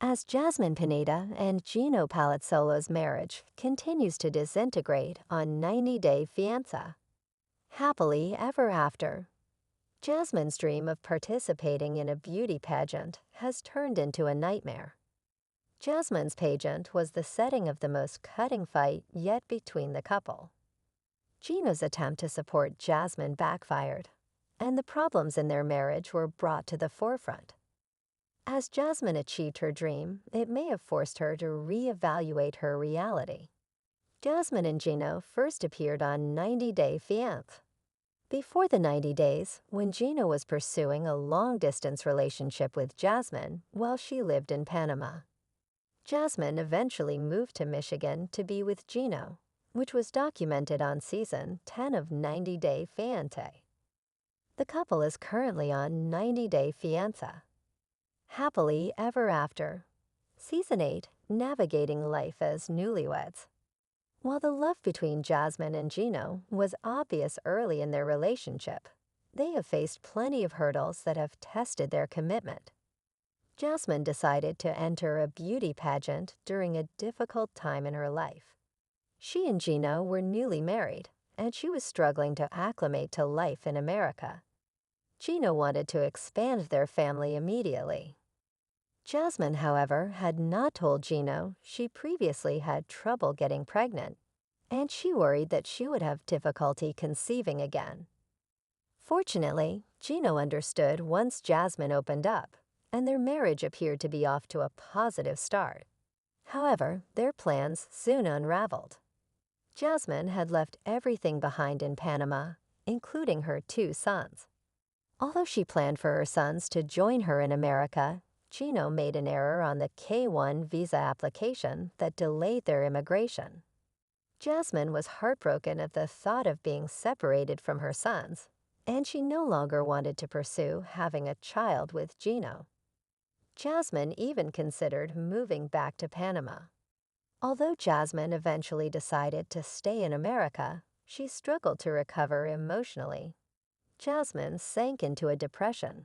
As Jasmine Pineda and Gino Palazzolo's marriage continues to disintegrate on 90 Day Fiancé. Happily ever after, Jasmine's dream of participating in a beauty pageant has turned into a nightmare. Jasmine's pageant was the setting of the most cutting fight yet between the couple. Gino's attempt to support Jasmine backfired, and the problems in their marriage were brought to the forefront. As Jasmine achieved her dream, it may have forced her to reevaluate her reality. Jasmine and Gino first appeared on 90 Day Fiancé. Before the 90 days, when Gino was pursuing a long-distance relationship with Jasmine while she lived in Panama. Jasmine eventually moved to Michigan to be with Gino, which was documented on season 10 of 90 Day Fiancé. The couple is currently on 90 Day Fiancé. Happily ever after. Season 8, navigating life as newlyweds. While the love between Jasmine and Gino was obvious early in their relationship, they have faced plenty of hurdles that have tested their commitment. Jasmine decided to enter a beauty pageant during a difficult time in her life. She and Gino were newly married, and she was struggling to acclimate to life in America. Gino wanted to expand their family immediately. Jasmine, however, had not told Gino she previously had trouble getting pregnant, and she worried that she would have difficulty conceiving again. Fortunately, Gino understood once Jasmine opened up, and their marriage appeared to be off to a positive start. However, their plans soon unraveled. Jasmine had left everything behind in Panama, including her 2 sons. Although she planned for her sons to join her in America, Gino made an error on the K-1 visa application that delayed their immigration. Jasmine was heartbroken at the thought of being separated from her sons, and she no longer wanted to pursue having a child with Gino. Jasmine even considered moving back to Panama. Although Jasmine eventually decided to stay in America, she struggled to recover emotionally. Jasmine sank into a depression.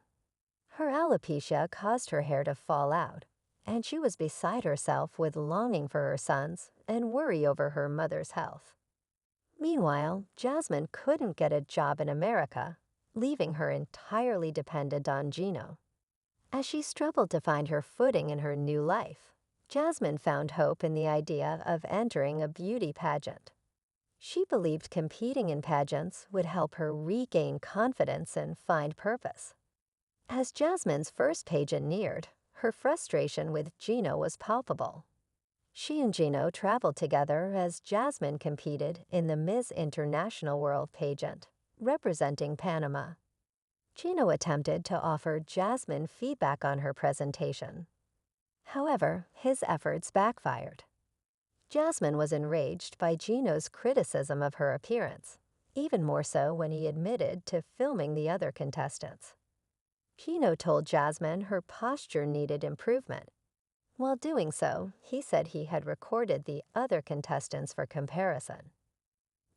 Her alopecia caused her hair to fall out, and she was beside herself with longing for her sons and worry over her mother's health. Meanwhile, Jasmine couldn't get a job in America, leaving her entirely dependent on Gino. As she struggled to find her footing in her new life, Jasmine found hope in the idea of entering a beauty pageant. She believed competing in pageants would help her regain confidence and find purpose. As Jasmine's first pageant neared, her frustration with Gino was palpable. She and Gino traveled together as Jasmine competed in the Miss International World pageant, representing Panama. Gino attempted to offer Jasmine feedback on her presentation. However, his efforts backfired. Jasmine was enraged by Gino's criticism of her appearance, even more so when he admitted to filming the other contestants. Gino told Jasmine her posture needed improvement. While doing so, he said he had recorded the other contestants for comparison.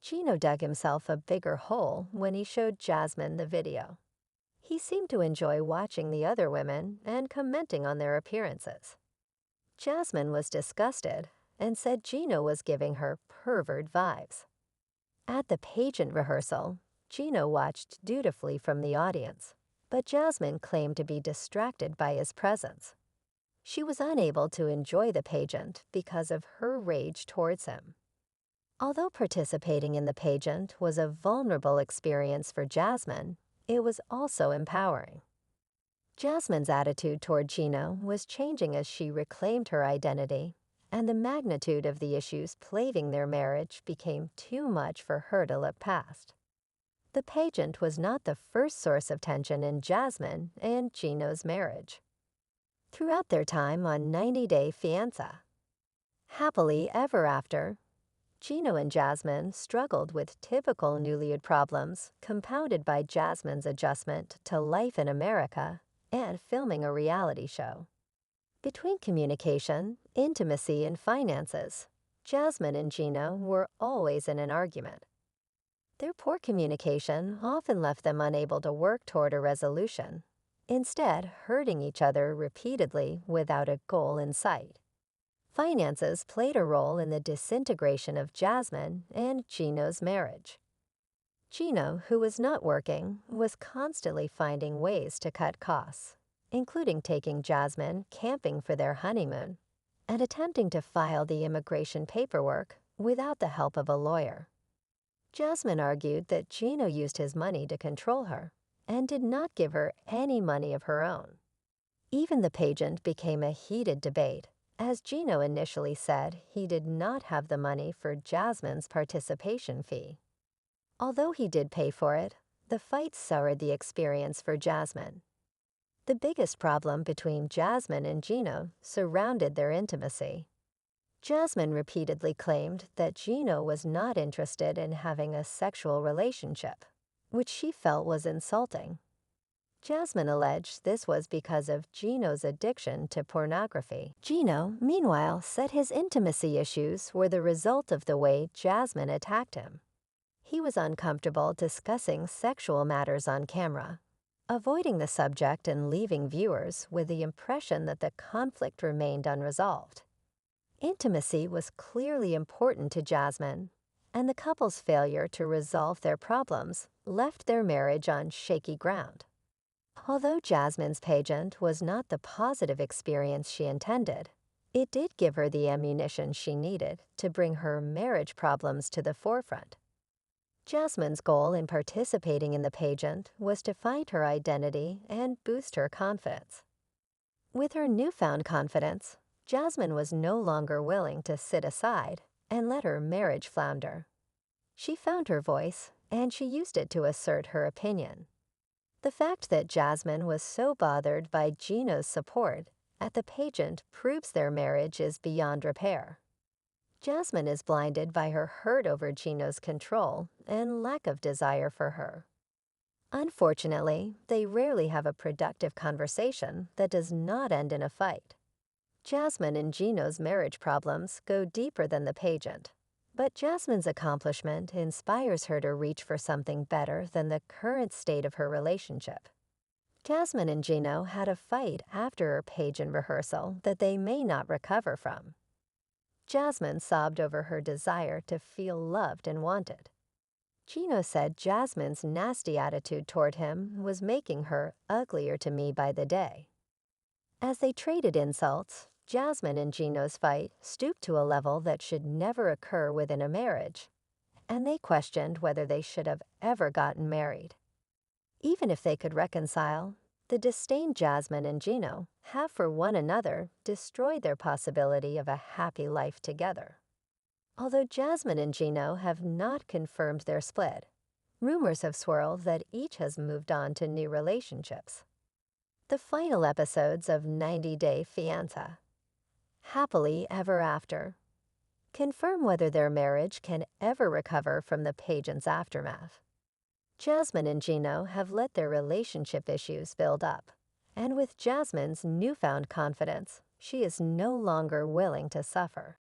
Gino dug himself a bigger hole when he showed Jasmine the video. He seemed to enjoy watching the other women and commenting on their appearances. Jasmine was disgusted and said Gino was giving her pervert vibes. At the pageant rehearsal, Gino watched dutifully from the audience, but Jasmine claimed to be distracted by his presence. She was unable to enjoy the pageant because of her rage towards him. Although participating in the pageant was a vulnerable experience for Jasmine, it was also empowering. Jasmine's attitude toward Gino was changing as she reclaimed her identity, and the magnitude of the issues plaguing their marriage became too much for her to look past. The pageant was not the first source of tension in Jasmine and Gino's marriage. Throughout their time on 90 Day Fiancé. Happily ever after, Gino and Jasmine struggled with typical newlywed problems compounded by Jasmine's adjustment to life in America and filming a reality show. Between communication, intimacy, and finances, Jasmine and Gino were always in an argument. Their poor communication often left them unable to work toward a resolution. instead hurting each other repeatedly without a goal in sight. Finances played a role in the disintegration of Jasmine and Gino's marriage. Gino, who was not working, was constantly finding ways to cut costs, including taking Jasmine camping for their honeymoon and attempting to file the immigration paperwork without the help of a lawyer. Jasmine argued that Gino used his money to control her and did not give her any money of her own. Even the pageant became a heated debate, as Gino initially said he did not have the money for Jasmine's participation fee. Although he did pay for it, the fight soured the experience for Jasmine. The biggest problem between Jasmine and Gino surrounded their intimacy. Jasmine repeatedly claimed that Gino was not interested in having a sexual relationship, which she felt was insulting. Jasmine alleged this was because of Gino's addiction to pornography. Gino, meanwhile, said his intimacy issues were the result of the way Jasmine attacked him. He was uncomfortable discussing sexual matters on camera, avoiding the subject and leaving viewers with the impression that the conflict remained unresolved. Intimacy was clearly important to Jasmine, and the couple's failure to resolve their problems left their marriage on shaky ground. Although Jasmine's pageant was not the positive experience she intended, it did give her the ammunition she needed to bring her marriage problems to the forefront. Jasmine's goal in participating in the pageant was to find her identity and boost her confidence. With her newfound confidence, Jasmine was no longer willing to sit aside and let her marriage flounder. She found her voice, and she used it to assert her opinion. The fact that Jasmine was so bothered by Gino's support at the pageant proves their marriage is beyond repair. Jasmine is blinded by her hurt over Gino's control and lack of desire for her. Unfortunately, they rarely have a productive conversation that does not end in a fight. Jasmine and Gino's marriage problems go deeper than the pageant, but Jasmine's accomplishment inspires her to reach for something better than the current state of her relationship. Jasmine and Gino had a fight after her pageant rehearsal that they may not recover from. Jasmine sobbed over her desire to feel loved and wanted. Gino said Jasmine's nasty attitude toward him was making her uglier to me by the day. As they traded insults, Jasmine and Gino's fight stooped to a level that should never occur within a marriage, and they questioned whether they should have ever gotten married. Even if they could reconcile, the disdain Jasmine and Gino have for one another destroyed their possibility of a happy life together. Although Jasmine and Gino have not confirmed their split, rumors have swirled that each has moved on to new relationships. The final episodes of 90 Day Fiancé, Happily Ever After, confirm whether their marriage can ever recover from the pageant's aftermath. Jasmine and Gino have let their relationship issues build up, and with Jasmine's newfound confidence, she is no longer willing to suffer.